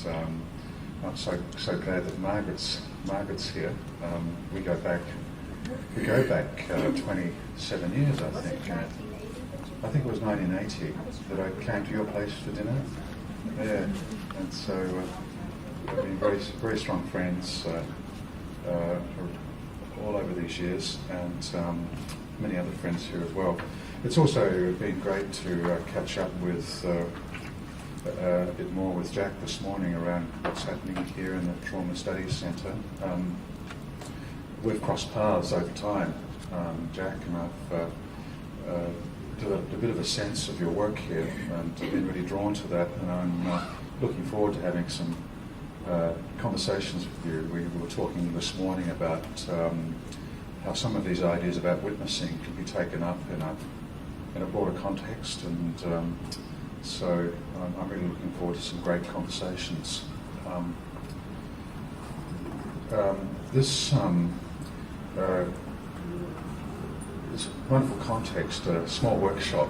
I'm so glad that Margaret's here. We go back 27 years, I think. I think it was 1980 that I came to your place for dinner. Yeah, and so we've been very strong friends for all over these years, and many other friends here as well. It's also been great to catch up with a bit more with Jack this morning around what's happening here in the Trauma Studies Centre. We've crossed paths over time, Jack, and I've developed a bit of a sense of your work here, and I've been really drawn to that, and I'm looking forward to having some conversations with you. We were talking this morning about how some of these ideas about witnessing can be taken up in a broader context, and so I'm really looking forward to some great conversations. This wonderful context, a small workshop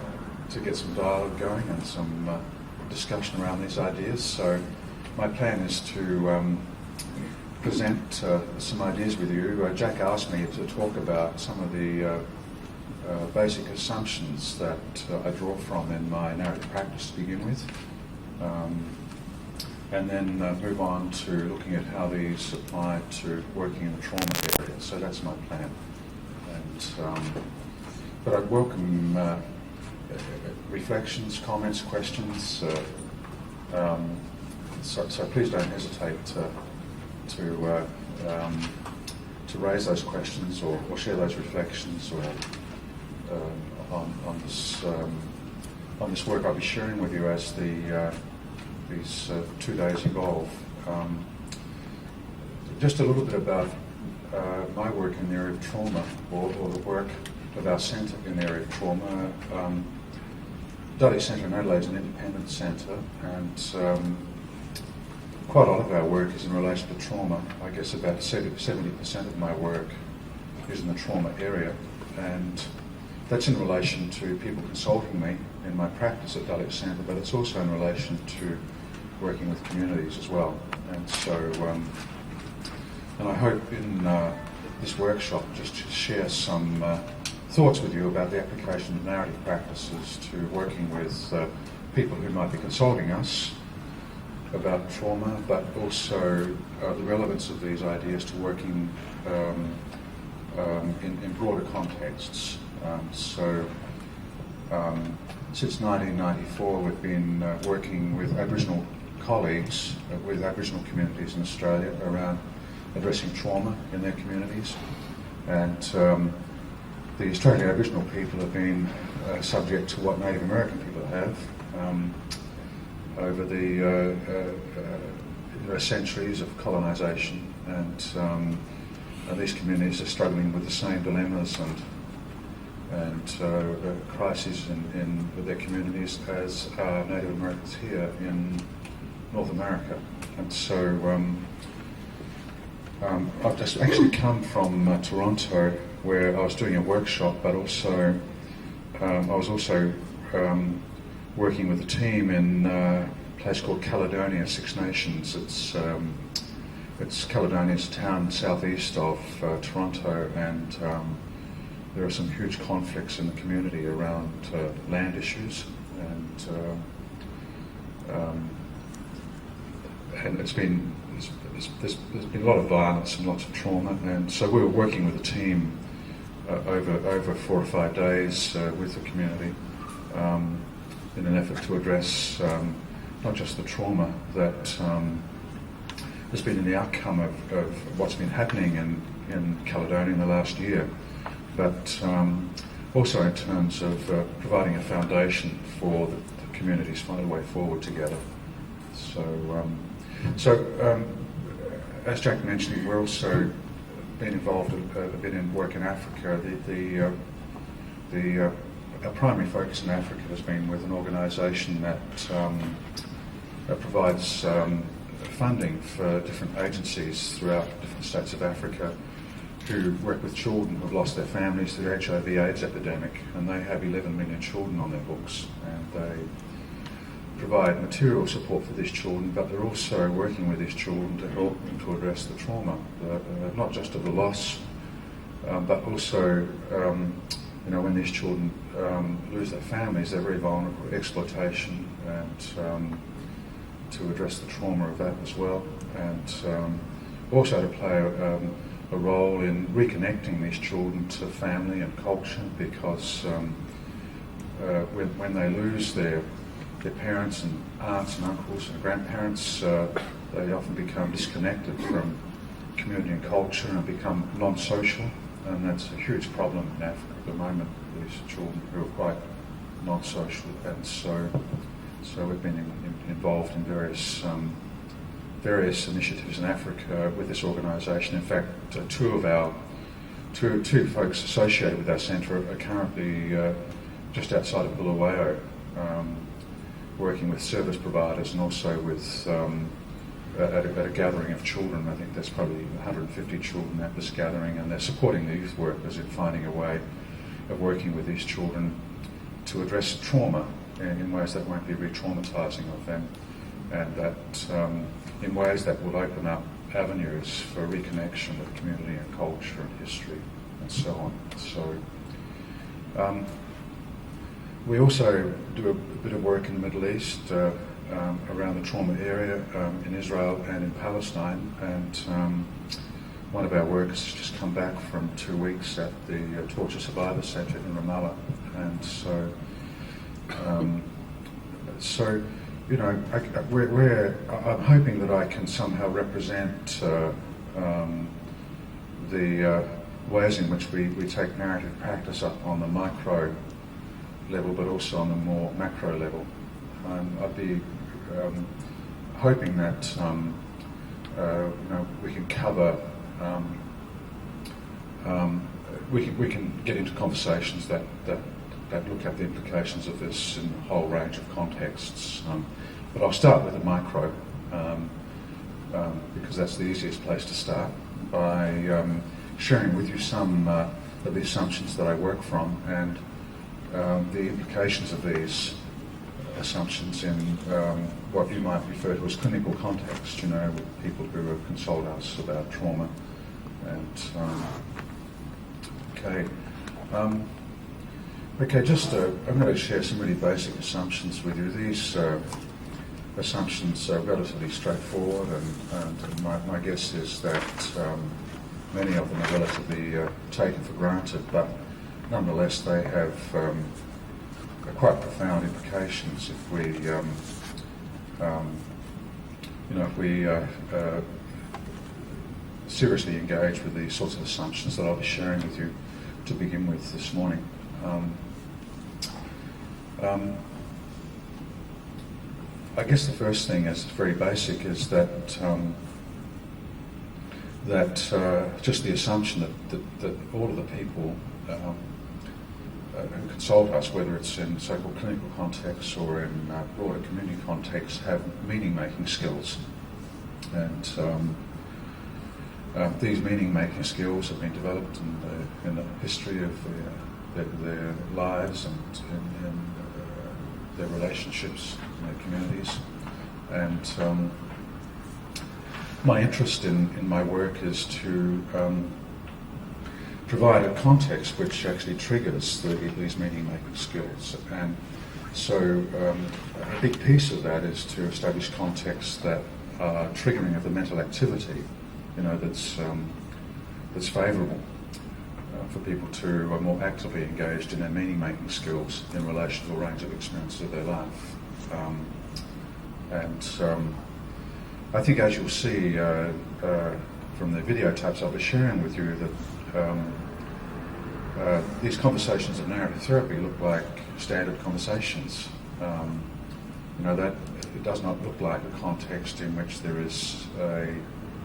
to get some dialogue going and some discussion around these ideas. So my plan is to present some ideas with you. Jack asked me to talk about some of the basic assumptions that I draw from in my narrative practice to begin with, and then move on to looking at how these apply to working in the trauma area. So that's my plan. And but I'd welcome reflections, comments, questions. So please don't hesitate to raise those questions or share those reflections or on this work I'll be sharing with you as these 2 days evolve. Just a little bit about my work in the area of trauma, or the work of our centre in the area of trauma. Dudley Centre in Adelaide is an independent centre, and quite a lot of our work is in relation to trauma. I guess about 70% of my work is in the trauma area, and that's in relation to people consulting me in my practice at Dudley Centre, but it's also in relation to working with communities as well. And so, and I hope in this workshop just to share some thoughts with you about the application of narrative practices to working with people who might be consulting us about trauma, but also the relevance of these ideas to working in broader contexts. Since 1994, we've been working with Aboriginal colleagues, with Aboriginal communities in Australia around addressing trauma in their communities. And the Australian Aboriginal people have been subject to what Native American people have over the centuries of colonisation, and these communities are struggling with the same dilemmas and crises in their communities as Native Americans here in North America. And so I've just actually come from Toronto, where I was doing a workshop, but also I was also working with a team in a place called Caledonia, Six Nations. It's Caledonia's town southeast of Toronto, and there are some huge conflicts in the community around land issues, and there's been a lot of violence and lots of trauma, and so we were working with a team over 4 or 5 days with the community in an effort to address not just the trauma that has been in the outcome of what's been happening in Caledonia in the last year, but also in terms of providing a foundation for the communities to find a way forward together. So as Jack mentioned, we're also been involved a bit in work in Africa. Our primary focus in Africa has been with an organisation that provides funding for different agencies throughout different states of Africa who work with children who have lost their families to the HIV/AIDS epidemic, and they have 11 million children on their books, and they provide material support for these children, but they're also working with these children to help them to address the trauma, not just of the loss, but also, when these children lose their families, they're very vulnerable to exploitation, and to address the trauma of that as well, and also to play a role in reconnecting these children to family and culture, because when they lose their parents and aunts and uncles and grandparents, they often become disconnected from community and culture and become non-social, and that's a huge problem in Africa at the moment, these children who are quite non-social, and so we've been involved in various initiatives in Africa with this organisation. In fact, two folks associated with our centre are currently just outside of Bulawayo, working with service providers and also with at a gathering of children. I think there's probably 150 children at this gathering, and they're supporting the youth workers in finding a way of working with these children to address trauma in ways that won't be re-traumatising of them, and that in ways that will open up avenues for reconnection with community and culture and history and so on. So we also do a bit of work in the Middle East around the trauma area in Israel and in Palestine, and one of our workers has just come back from 2 weeks at the Torture Survivor Centre in Ramallah, and so I'm hoping that I can somehow represent the ways in which we take narrative practice up on the micro level, but also on the more macro level. I'd be hoping that we can cover, we can get into conversations that look at the implications of this in a whole range of contexts. But I'll start with the micro, because that's the easiest place to start, by sharing with you some of the assumptions that I work from, and the implications of these assumptions in what you might refer to as clinical context, with people who have consulted us about trauma. And I'm going to share some really basic assumptions with you. These assumptions are relatively straightforward, and my guess is that many of them are relatively taken for granted, but nonetheless they have quite profound implications if we seriously engage with these sorts of assumptions that I'll be sharing with you to begin with this morning. I guess the first thing is very basic, is that just the assumption that all of the people who consult us, whether it's in so-called clinical contexts or in broader community contexts, have meaning-making skills. And these meaning-making skills have been developed in the history of their lives and in their relationships in their communities. And my interest in my work is to provide a context which actually triggers these meaning-making skills. And so a big piece of that is to establish contexts that are triggering of the mental activity, that's favourable for people to are more actively engaged in their meaning-making skills in relation to a range of experiences of their life. I think, as you'll see from the videotapes I'll be sharing with you, that these conversations of narrative therapy look like standard conversations. That it does not look like a context in which there is a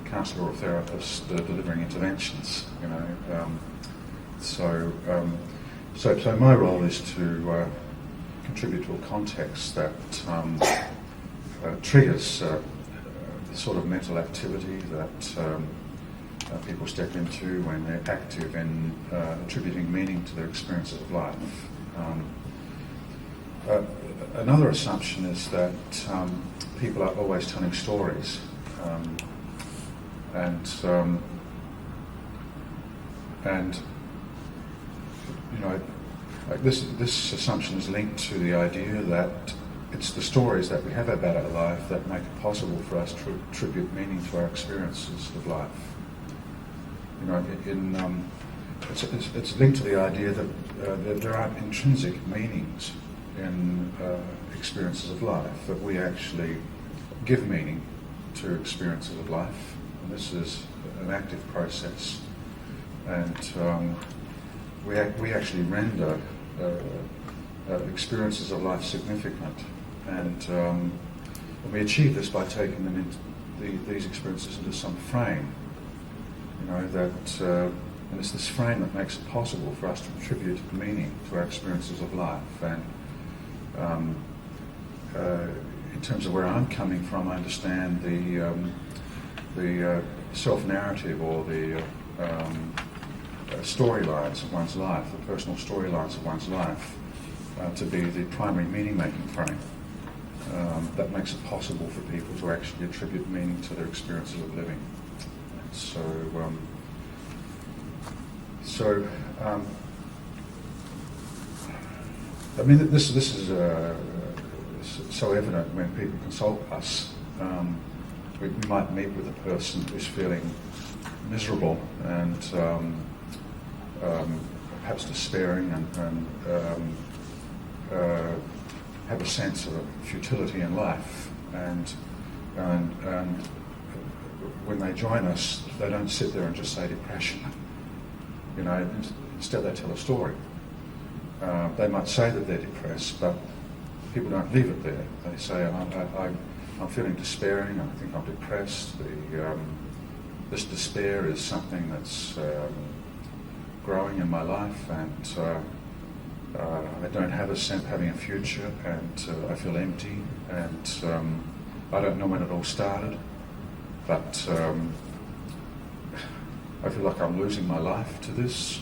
counsellor or therapist delivering interventions. So my role is to contribute to a context that triggers the sort of mental activity that people step into when they're active in attributing meaning to their experiences of life. another assumption is that people are always telling stories, and you know, like this assumption is linked to the idea that it's the stories that we have about our life that make it possible for us to attribute meaning to our experiences of life. You know, it's linked to the idea that there aren't intrinsic meanings in experiences of life, that we actually give meaning to experiences of life, and this is an active process, and we actually render experiences of life significant, and we achieve this by taking them into these experiences into some frame. You know, that and it's this frame that makes it possible for us to attribute meaning to our experiences of life. And in terms of where I'm coming from, I understand the self-narrative, or the storylines of one's life, the personal storylines of one's life, to be the primary meaning-making frame that makes it possible for people to actually attribute meaning to their experiences of living. And so, I mean, this is so evident when people consult us. We might meet with a person who's feeling miserable and perhaps despairing, and have a sense of futility in life, and when they join us, they don't sit there and just say depression. You know, instead they tell a story. They might say that they're depressed, but people don't leave it there. They say, I'm feeling despairing, I think I'm depressed. This despair is something that's growing in my life, and I don't have a sense of having a future, and I feel empty, and I don't know when it all started, but I feel like I'm losing my life to this.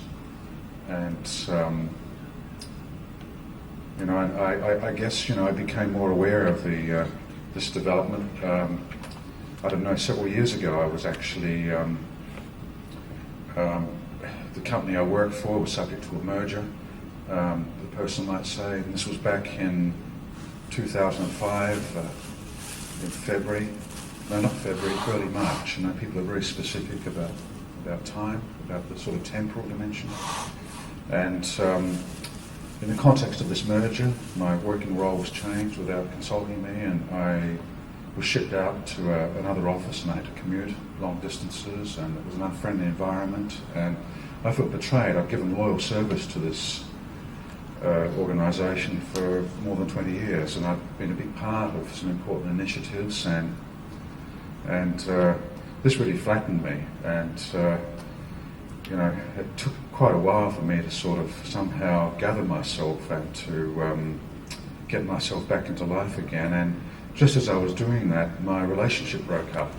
And you know, I guess, you know, I became more aware of this development. I don't know, several years ago I was actually, the company I worked for was subject to a merger, the person might say, and this was back in 2005, in February, no, not February, early March. You know, people are very specific about time, about the sort of temporal dimension. And in the context of this merger, my working role was changed without consulting me, and I was shipped out to another office, and I had to commute long distances, and it was an unfriendly environment, and I felt betrayed. I'd given loyal service to this organisation for more than 20 years, and I'd been a big part of some important initiatives, and this really flattened me, and you know, it took quite a while for me to sort of somehow gather myself and to get myself back into life again. And just as I was doing that, my relationship broke up,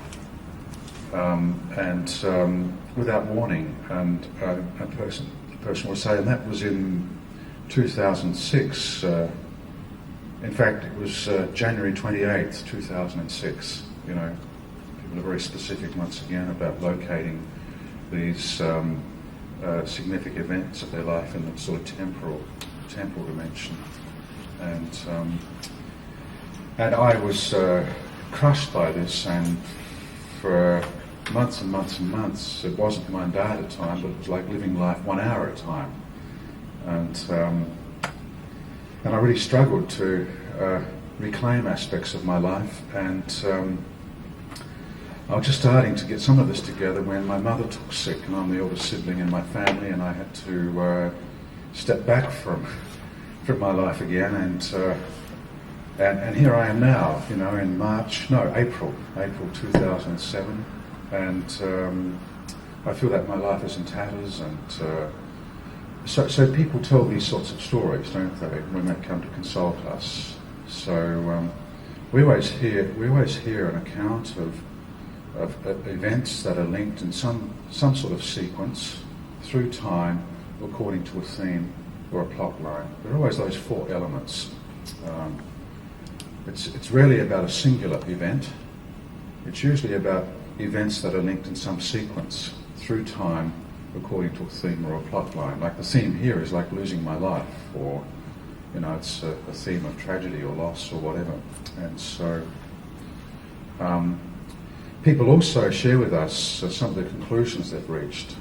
and without warning. And the person will say, and that was in 2006. In fact, it was January 28th, 2006. You know, people are very specific once again about locating these significant events of their life in the sort of temporal dimension, and I was crushed by this, and for months and months and months, it wasn't one day at a time, but it was like living life 1 hour at a time, and I really struggled to reclaim aspects of my life, and I was just starting to get some of this together when my mother took sick, and I'm the oldest sibling in my family, and I had to step back from my life again, and here I am now, you know, in April 2007, and I feel that my life is in tatters, and so people tell these sorts of stories, don't they, when they come to consult us. So we always hear an account of events that are linked in some sort of sequence through time, according to a theme or a plot line. There are always those four elements. It's rarely about a singular event. It's usually about events that are linked in some sequence through time according to a theme or a plot line. Like the theme here is like losing my life, or it's a theme of tragedy or loss or whatever. And so people also share with us some of the conclusions they've reached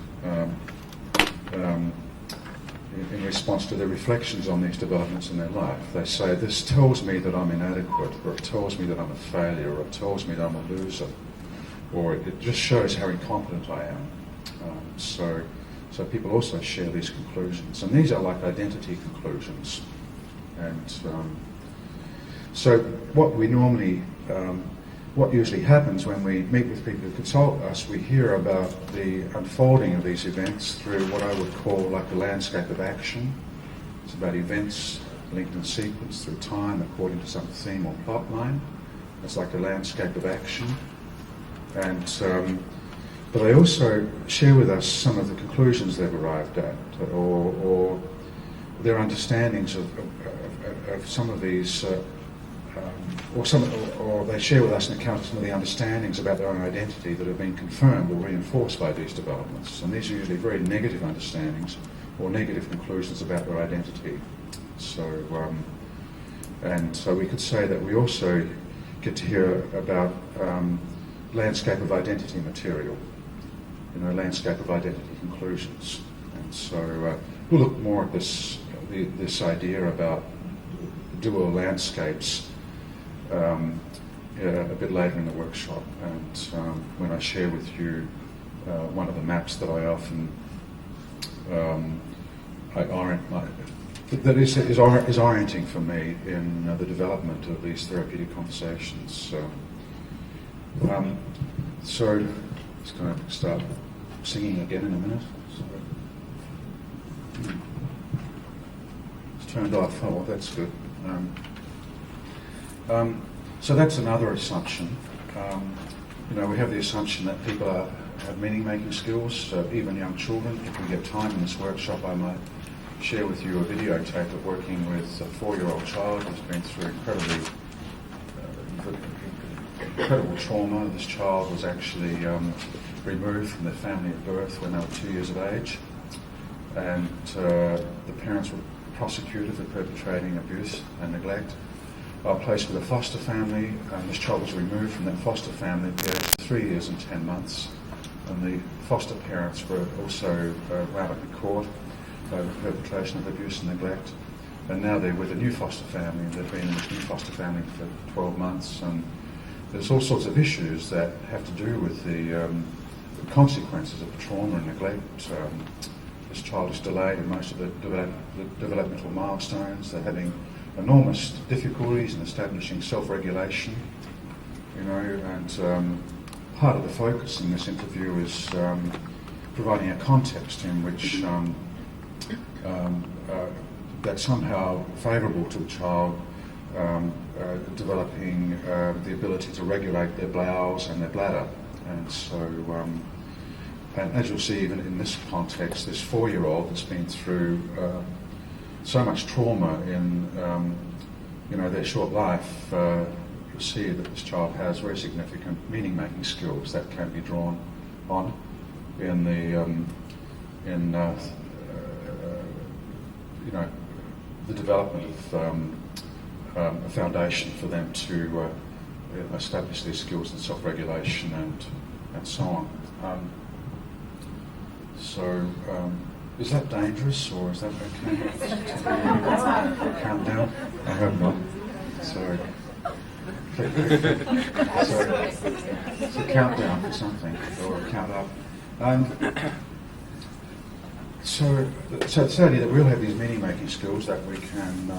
in response to their reflections on these developments in their life. They say, this tells me that I'm inadequate, or it tells me that I'm a failure, or it tells me that I'm a loser, or it just shows how incompetent I am. So people also share these conclusions, and these are like identity conclusions. And so what usually happens when we meet with people who consult us, we hear about the unfolding of these events through what I would call like the landscape of action. It's about events linked in sequence through time according to some theme or plot line. It's like a landscape of action. And but they also share with us some of the conclusions they've arrived at, or their understandings of some of these, or they share with us an account of some of the understandings about their own identity that have been confirmed or reinforced by these developments. And these are usually very negative understandings or negative conclusions about their identity. So we could say that we also get to hear about landscape of identity material, landscape of identity conclusions. And so we'll look more at this idea about dual landscapes a bit later in the workshop, and when I share with you one of the maps that I often that is orienting for me in the development of these therapeutic conversations. So it's going to start singing again in a minute. It's turned off. Oh, well, that's good. So that's another assumption. We have the assumption that people have meaning-making skills, even young children. If we get time in this workshop, I might share with you a videotape of working with a 4-year-old child who's been through incredible trauma. This child was actually removed from their family at birth when they were 2 years of age, and the parents were prosecuted for perpetrating abuse and neglect. Placed with a foster family, and this child was removed from that foster family at the age of 3 years and 10 months. And the foster parents were also wound up in court over perpetration of abuse and neglect. And now they're with a new foster family, and they've been in this new foster family for 12 months. And there's all sorts of issues that have to do with the consequences of trauma and neglect. This child is delayed in most of the developmental milestones. They're having enormous difficulties in establishing self-regulation, and part of the focus in this interview is providing a context in which that's somehow favourable to the child developing the ability to regulate their bowels and their bladder. And so, and as you'll see, even in this context, this 4-year-old that's been through so much trauma in their short life, you'll see that this child has very significant meaning-making skills that can be drawn on in the development of a foundation for them to establish these skills in self-regulation and so on. Is that dangerous, or is that okay? Count down? I hope not. Sorry. So count down for something, or count up. So it's only that we'll have these meaning-making skills that we can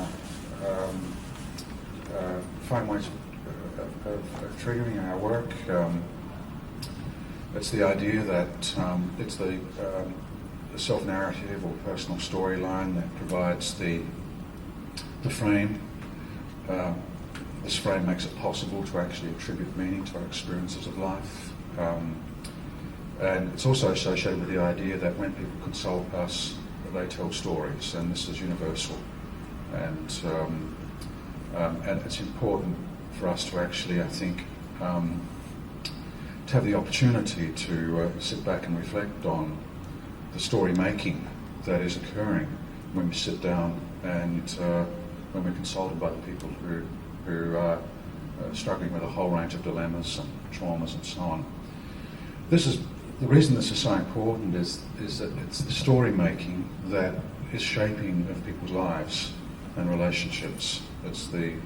find ways of triggering in our work. It's the idea that it's the self-narrative or personal storyline that provides the frame. This frame makes it possible to actually attribute meaning to our experiences of life. And it's also associated with the idea that when people consult us, they tell stories, and this is universal. And And it's important for us to actually, I think, to have the opportunity to sit back and reflect on the story making that is occurring when we sit down and when we're consulted by the people who are struggling with a whole range of dilemmas and traumas and so on. This is the reason this is so important is that it's the story making that is shaping of people's lives and relationships. It's the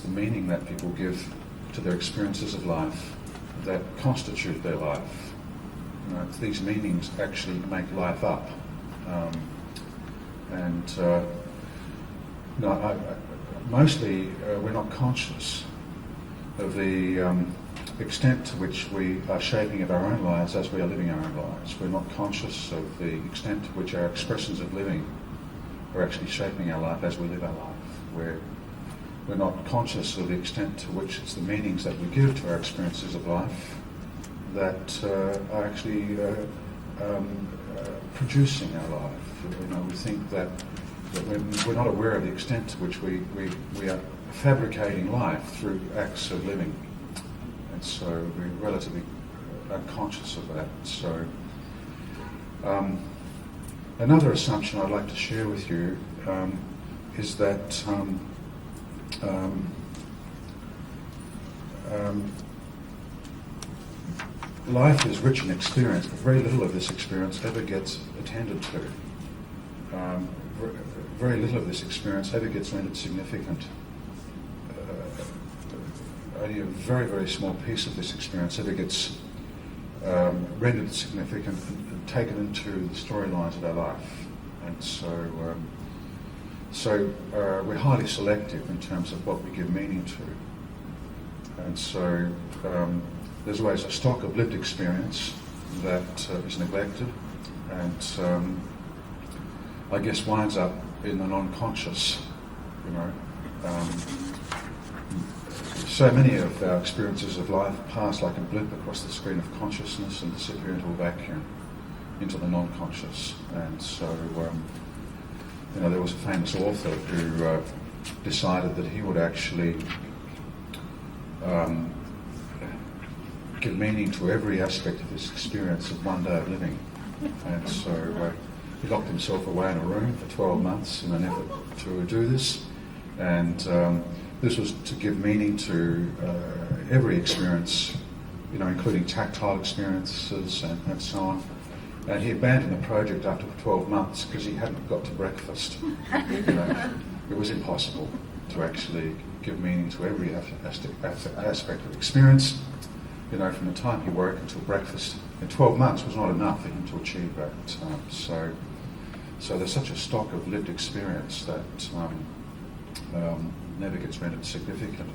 meaning that people give to their experiences of life that constitute their life. These meanings actually make life up. Mostly we're not conscious of the extent to which we are shaping of our own lives as we are living our own lives. We're not conscious of the extent to which our expressions of living are actually shaping our life as we live our life. We're not conscious of the extent to which it's the meanings that we give to our experiences of life that are actually producing our life. We think that we're not aware of the extent to which we are fabricating life through acts of living. And so we're relatively unconscious of that. So another assumption I'd like to share with you is that life is rich in experience, but very little of this experience ever gets attended to. Very little of this experience ever gets rendered significant. Only a very, very small piece of this experience ever gets rendered significant and taken into the storylines of our life. And so we're highly selective in terms of what we give meaning to. And so there's always a stock of lived experience that is neglected and I guess winds up in the non-conscious, So many of our experiences of life pass like a blip across the screen of consciousness and disappear into a vacuum, into the non-conscious. And so, there was a famous author who decided that he would actually give meaning to every aspect of his experience of one day of living. And so he locked himself away in a room for 12 months in an effort to do this. And this was to give meaning to every experience, including tactile experiences and so on. And he abandoned the project after 12 months because he hadn't got to breakfast. It was impossible to actually give meaning to every aspect of experience. From the time he woke until breakfast, and 12 months was not enough for him to achieve that. So there's such a stock of lived experience that never gets rendered significant.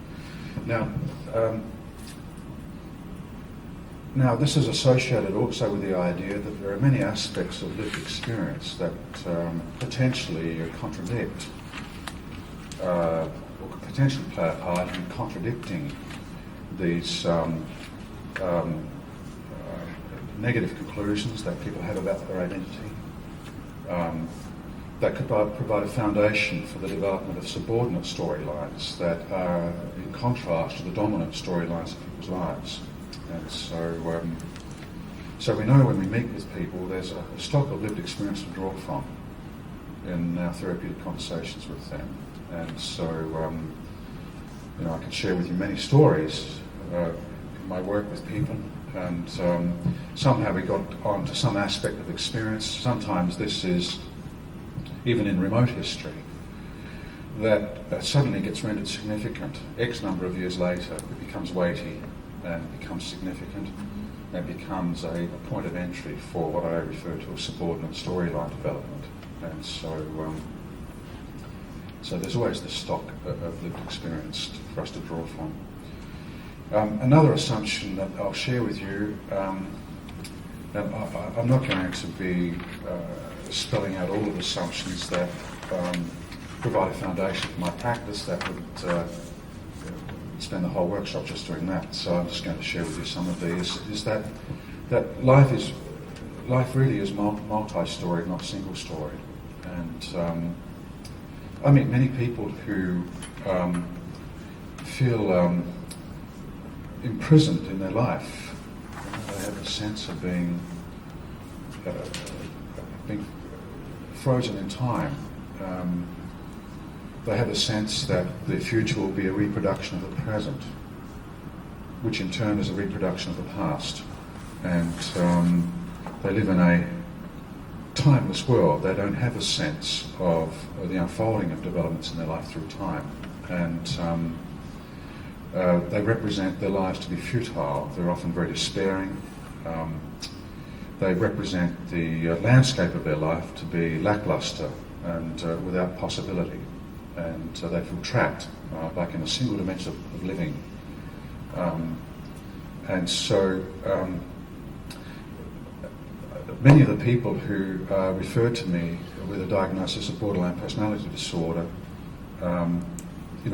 Now, this is associated also with the idea that there are many aspects of lived experience that potentially contradict or could potentially play a part in contradicting these negative conclusions that people have about their identity. That could provide a foundation for the development of subordinate storylines that are in contrast to the dominant storylines of people's lives. And so we know when we meet with people, there's a stock of lived experience to draw from in our therapeutic conversations with them. And so, I can share with you many stories in my work with people, and somehow we got onto some aspect of experience. Sometimes this is even in remote history, that suddenly gets rendered significant. X number of years later, it becomes weighty and becomes significant and becomes a point of entry for what I refer to as subordinate storyline development. And so there's always this stock of lived experience for us to draw from. Another assumption that I'll share with you, and I'm not going to be spelling out all of the assumptions that provide a foundation for my practice. That would spend the whole workshop just doing that. So I'm just going to share with you some of these. Is that life really is multi-storied, not single-storied, and I meet many people who feel imprisoned in their life. They have a sense of being frozen in time. They have a sense that their future will be a reproduction of the present, which in turn is a reproduction of the past. And they live in a timeless world. They don't have a sense of the unfolding of developments in their life through time. And they represent their lives to be futile. They're often very despairing. They represent the landscape of their life to be lackluster and without possibility. And they feel trapped, like in a single dimension of living. And so many of the people who refer to me with a diagnosis of borderline personality disorder,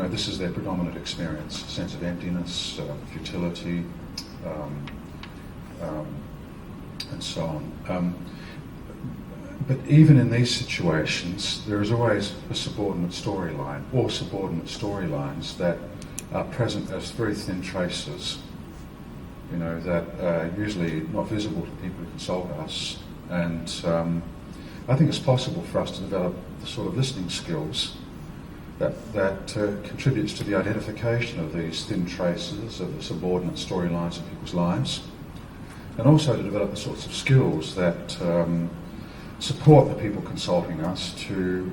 this is their predominant experience: a sense of emptiness, futility, and so on. But even in these situations, there is always a subordinate storyline, or subordinate storylines that are present as very thin traces, that are usually not visible to people who consult us. And I think it's possible for us to develop the sort of listening skills that contributes to the identification of these thin traces of the subordinate storylines in people's lives, and also to develop the sorts of skills that support the people consulting us to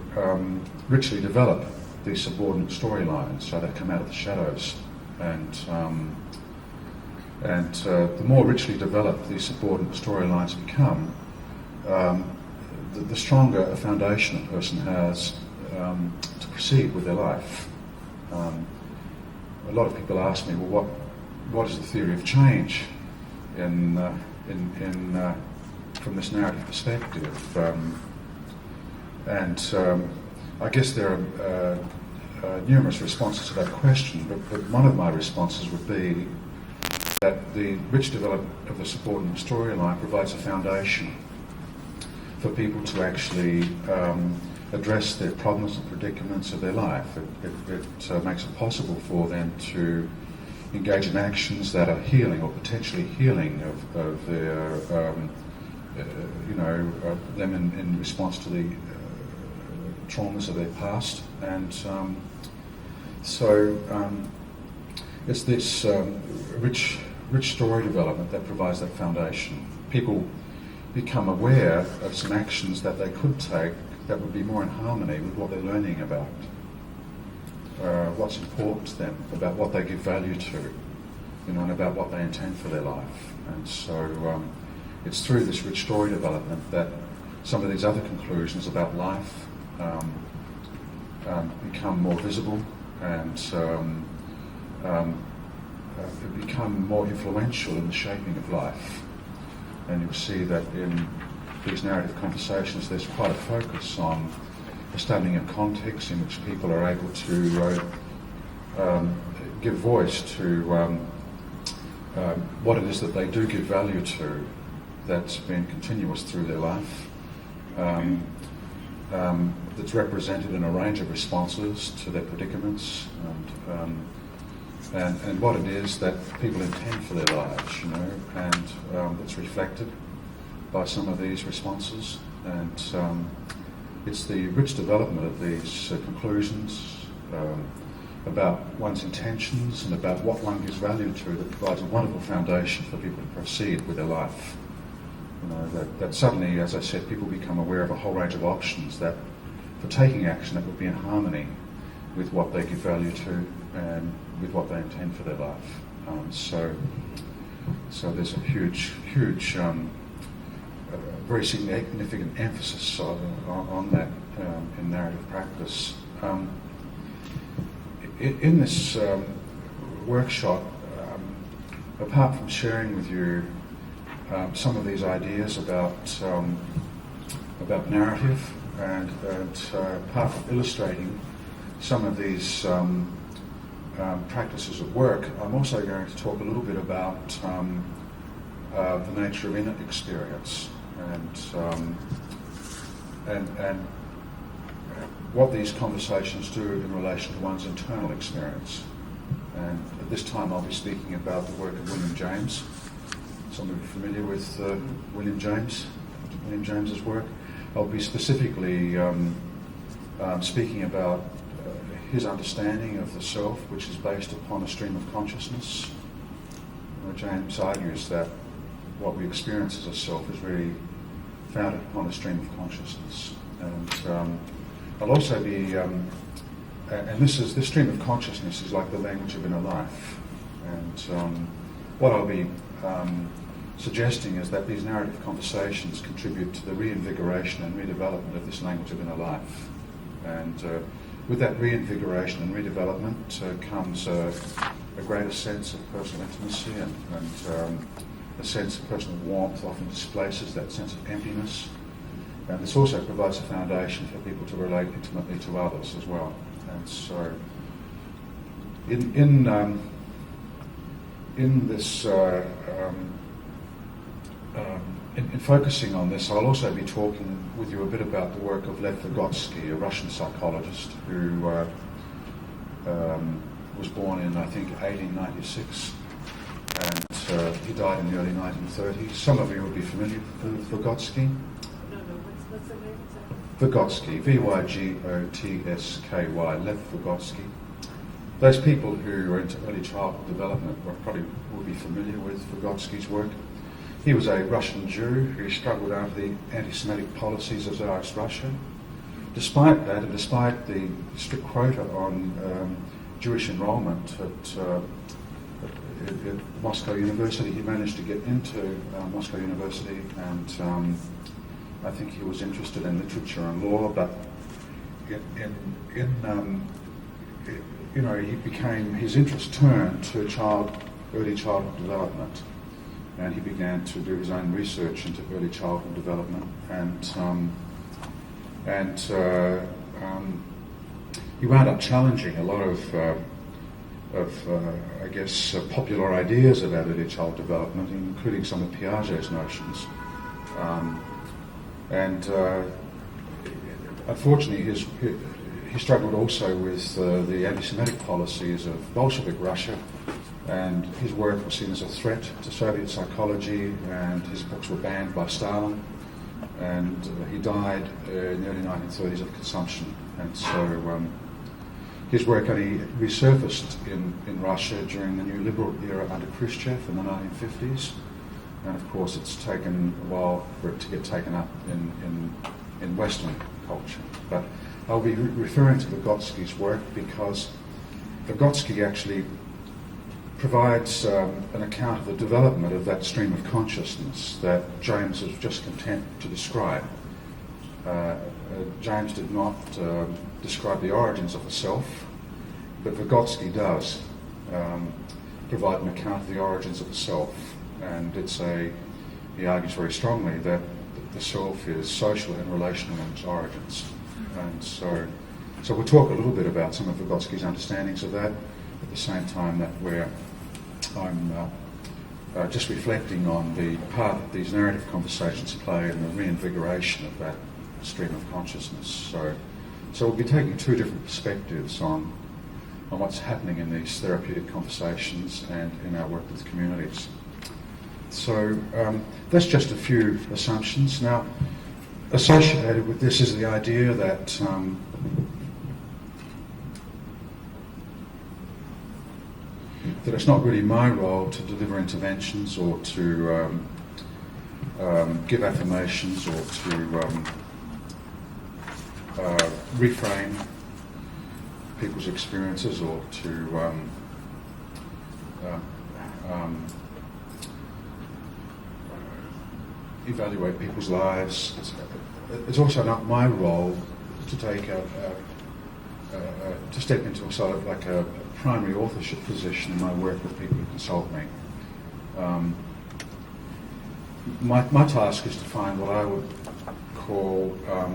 richly develop these subordinate storylines so they come out of the shadows. And the more richly developed these subordinate storylines become, the stronger a foundation a person has to proceed with their life. A lot of people ask me, well, what is the theory of change from this narrative perspective? I guess there are numerous responses to that question, but one of my responses would be that the rich development of the subordinate storyline provides a foundation for people to actually address their problems and predicaments of their life. It makes it possible for them to engage in actions that are healing or potentially healing of their, them in response to the traumas of their past. And so it's this rich story development that provides that foundation. People become aware of some actions that they could take that would be more in harmony with what they're learning about, what's important to them, about what they give value to, and about what they intend for their life. And so it's through this rich story development that some of these other conclusions about life become more visible and become more influential in the shaping of life. And you'll see that in these narrative conversations there's quite a focus on establishing a context in which people are able to give voice to what it is that they do give value to, that's been continuous through their life, that's represented in a range of responses to their predicaments, and what it is that people intend for their lives, and it's reflected by some of these responses. And it's the rich development of these conclusions about one's intentions and about what one gives value to that provides a wonderful foundation for people to proceed with their life. That suddenly, as I said, people become aware of a whole range of options that, for taking action, that would be in harmony with what they give value to and with what they intend for their life. So there's a huge, very significant emphasis on that in narrative practice. In this workshop, apart from sharing with you some of these ideas about narrative and apart from illustrating some of these practices of work, I'm also going to talk a little bit about the nature of inner experience and what these conversations do in relation to one's internal experience. And at this time I'll be speaking about the work of William James. Some of you are familiar with William James's work. I'll be specifically speaking about his understanding of the self, which is based upon a stream of consciousness. James argues that what we experience as a self is really founded upon a stream of consciousness. And I'll also be, and this stream of consciousness is like the language of inner life. And what I'll be suggesting is that these narrative conversations contribute to the reinvigoration and redevelopment of this language of inner life. And with that reinvigoration and redevelopment comes a greater sense of personal intimacy and a sense of personal warmth often displaces that sense of emptiness. And this also provides a foundation for people to relate intimately to others as well. And so in this in focusing on this, I'll also be talking with you a bit about the work of Lev Vygotsky, a Russian psychologist who was born in, I think, 1896, and he died in the early 1930s. Some of you will be familiar with Vygotsky. No, what's the name exactly? Vygotsky, Vygotsky, Lev Vygotsky. Those people who are into early childhood development probably will be familiar with Vygotsky's work. He was a Russian Jew who struggled under the anti-Semitic policies of Tsarist Russia. Despite that, and despite the strict quota on Jewish enrollment at Moscow University, he managed to get into Moscow University, and I think he was interested in literature and law, but his interest turned to early childhood development. And he began to do his own research into early childhood development, and he wound up challenging a lot of popular ideas about early child development, including some of Piaget's notions. Unfortunately, he struggled also with the anti-Semitic policies of Bolshevik Russia. And his work was seen as a threat to Soviet psychology, and his books were banned by Stalin. And he died in the early 1930s of consumption. And so his work only resurfaced in Russia during the new liberal era under Khrushchev in the 1950s. And of course, it's taken a while for it to get taken up in Western culture. But I'll be referring to Vygotsky's work because Vygotsky actually provides an account of the development of that stream of consciousness that James is just content to describe. James did not describe the origins of the self, but Vygotsky does provide an account of the origins of the self, and he argues very strongly that the self is social and relational in its origins. And so we'll talk a little bit about some of Vygotsky's understandings of that at the same time that I'm just reflecting on the part that these narrative conversations play in the reinvigoration of that stream of consciousness. So we'll be taking two different perspectives on what's happening in these therapeutic conversations and in our work with communities. So that's just a few assumptions. Now, associated with this is the idea that it's not really my role to deliver interventions or to give affirmations or to reframe people's experiences or to evaluate people's lives. It's also not my role to take to step into a sort of like a primary authorship position in my work with people who consult me. My task is to find what I would call a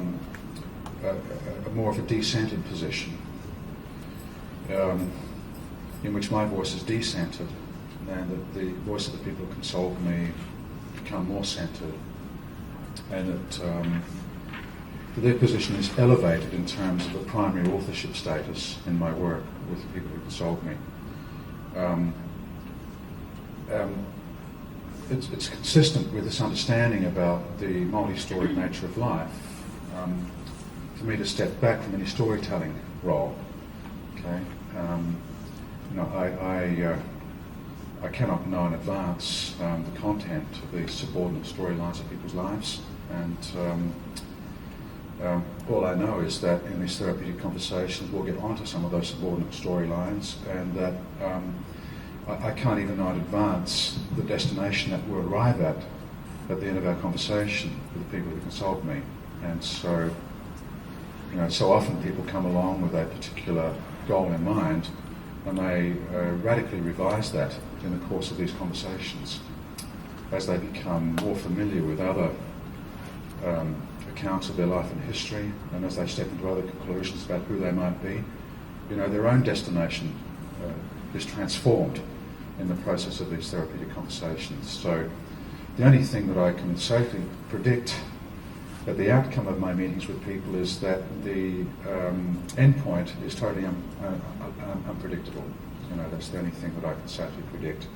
more of a decentered position, in which my voice is decentered and that the voice of the people who consult me become more centered, and that their position is elevated in terms of the primary authorship status in my work with the people who consult me. It's consistent with this understanding about the multi-storied nature of life for me to step back from any storytelling role. Okay, I cannot know in advance the content of these subordinate storylines of people's lives, and all I know is that in these therapeutic conversations we'll get onto some of those subordinate storylines, and that I can't even know in advance the destination that we'll arrive at the end of our conversation with the people who consult me. And so, so often people come along with a particular goal in mind, and they radically revise that in the course of these conversations as they become more familiar with other accounts of their life and history, and as they step into other conclusions about who they might be. Their own destination is transformed in the process of these therapeutic conversations. So the only thing that I can safely predict at the outcome of my meetings with people is that the end point is totally unpredictable. That's the only thing that I can safely predict.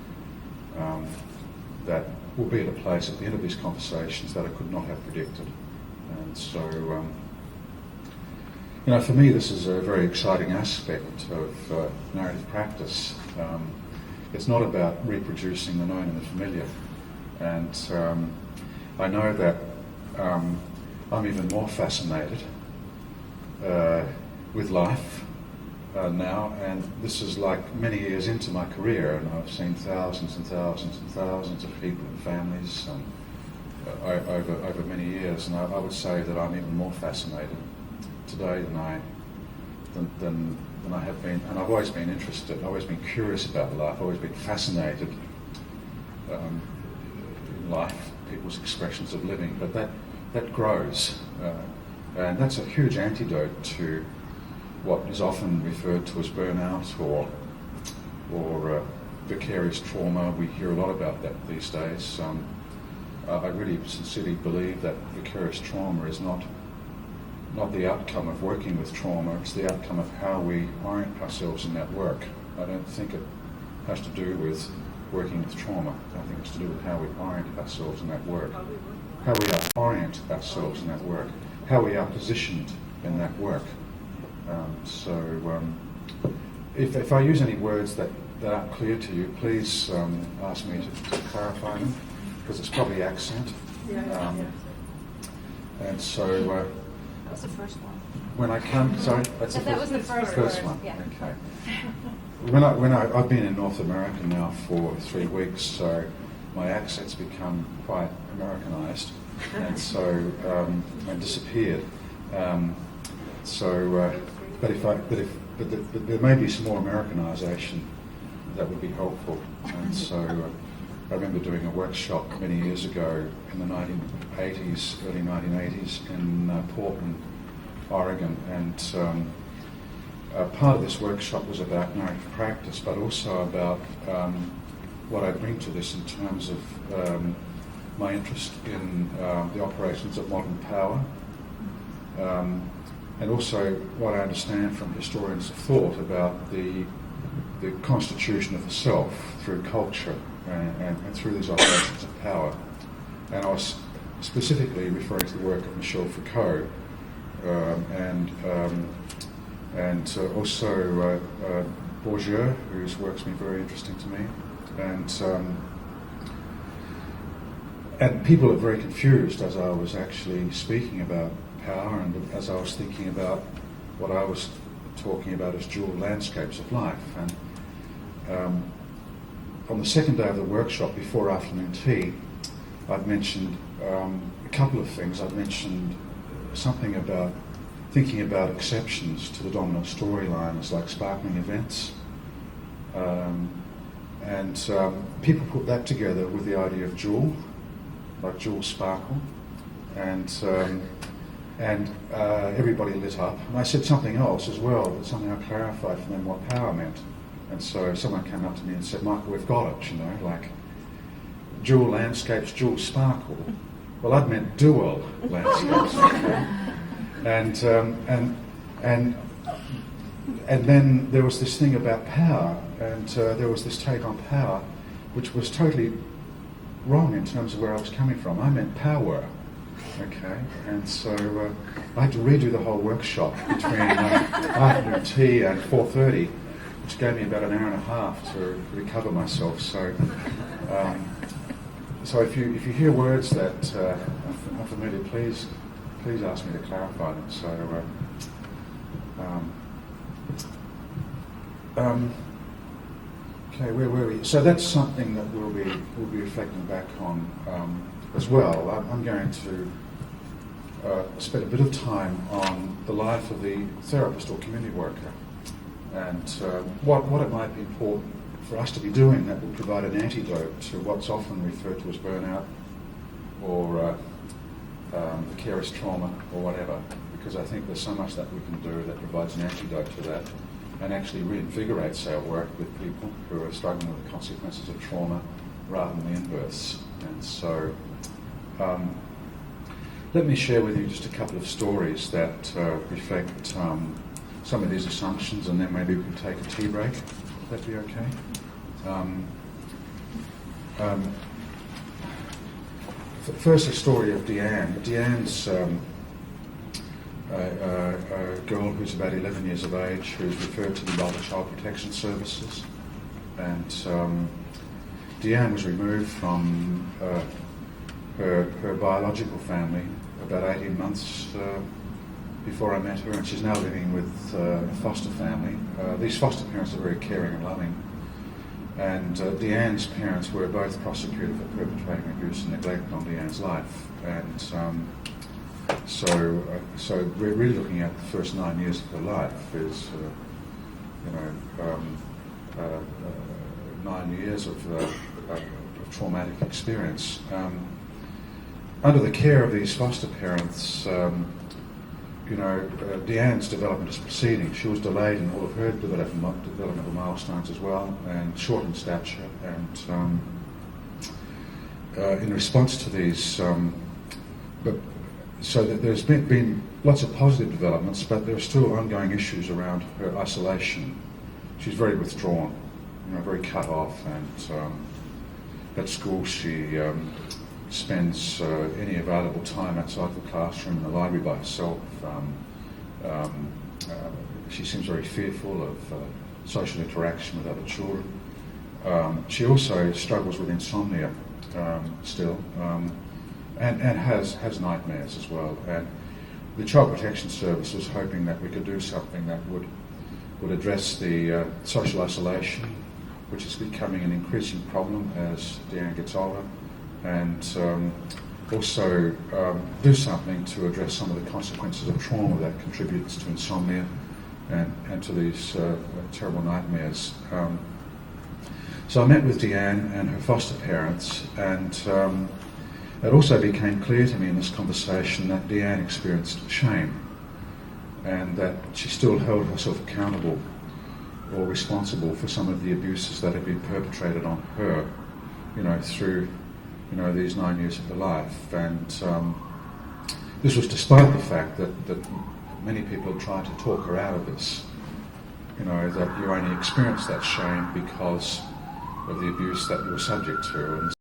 That will be at a place at the end of these conversations that I could not have predicted. And so, for me, this is a very exciting aspect of narrative practice. It's not about reproducing the known and the familiar. And I know that I'm even more fascinated with life now, and this is like many years into my career, and I've seen thousands and thousands and thousands of people and families over many years, and I would say that I'm even more fascinated today than I have been. And I've always been interested, I've always been curious about life, I've always been fascinated in life, people's expressions of living, but that grows, and that's a huge antidote to what is often referred to as burnout or vicarious trauma. We hear a lot about that these days. I really sincerely believe that vicarious trauma is not the outcome of working with trauma, it's the outcome of how we orient ourselves in that work. I don't think it has to do with working with trauma. I think it's to do with how we orient ourselves in that work. How we orient ourselves in that work. How we are positioned in that work. If I use any words that aren't clear to you, please ask me to clarify them, because it's probably accent. And so... that was the first one. When I come, sorry, that's the that was the first one. Yeah. Okay. I've been in North America now for 3 weeks, so my accent's become quite Americanized, and so and disappeared. But there may be some more Americanization that would be helpful. And so I remember doing a workshop many years ago in the 1980s, early 1980s in Portland, Oregon, and part of this workshop was about narrative practice, but also about what I bring to this in terms of my interest in the operations of modern power, and also what I understand from historians of thought about the constitution of the self through culture and through these operations of power. And I was specifically referring to the work of Michel Foucault and also Bourdieu, whose work's been very interesting to me. And people are very confused as I was actually speaking about power and as I was thinking about what I was talking about as dual landscapes of life. And on the second day of the workshop, before afternoon tea, I'd mentioned a couple of things. I'd mentioned something about thinking about exceptions to the dominant storyline as like sparkling events. And people put that together with the idea of jewel, like jewel sparkle. And everybody lit up. And I said something else as well, but something I clarified for them what power meant. And so someone came up to me and said, Michael, we've got it, like dual landscapes, dual sparkle. Well, I'd meant dual landscapes. and then there was this thing about power, and there was this take on power, which was totally wrong in terms of where I was coming from. I meant power, okay? And so I had to redo the whole workshop between afternoon tea and 4:30, which gave me about an hour and a half to recover myself. So, so if you hear words that are unfamiliar, please ask me to clarify them. So. Okay, where were we? So that's something that we'll be reflecting back on as well. I'm going to spend a bit of time on the life of the therapist or community worker, and what it might be important for us to be doing that will provide an antidote to what's often referred to as burnout or vicarious trauma or whatever. Because I think there's so much that we can do that provides an antidote to that, and actually reinvigorates our work with people who are struggling with the consequences of trauma rather than the inverse. And so let me share with you just a couple of stories that reflect some of these assumptions, and then maybe we can take a tea break. Would that be okay? First, a story of Deanne. Deanne's a girl who's about 11 years of age, who's referred to me by the Child Protection Services. And Deanne was removed from her biological family about 18 months before I met her, and she's now living with a foster family. These foster parents are very caring and loving. And Deanne's parents were both prosecuted for perpetrating abuse and neglect on Deanne's life. And so we're really looking at the first 9 years of her life is, 9 years of traumatic experience. Under the care of these foster parents, Deanne's development is proceeding. She was delayed in all of her developmental milestones as well, and short in stature. And in response to these, so that there's been lots of positive developments, but there are still ongoing issues around her isolation. She's very withdrawn, very cut off, and at school she spends any available time outside the classroom in the library by herself. She seems very fearful of social interaction with other children. She also struggles with insomnia still. And has nightmares as well. And the Child Protection Service was hoping that we could do something that would address the social isolation, which is becoming an increasing problem as Deanne gets older, and also do something to address some of the consequences of trauma that contributes to insomnia and to these terrible nightmares. So I met with Deanne and her foster parents, and it also became clear to me in this conversation that Deanne experienced shame, and that she still held herself accountable or responsible for some of the abuses that had been perpetrated on her, through, these 9 years of her life. And this was despite the fact that many people had tried to talk her out of this, that you only experience that shame because of the abuse that you were subject to. And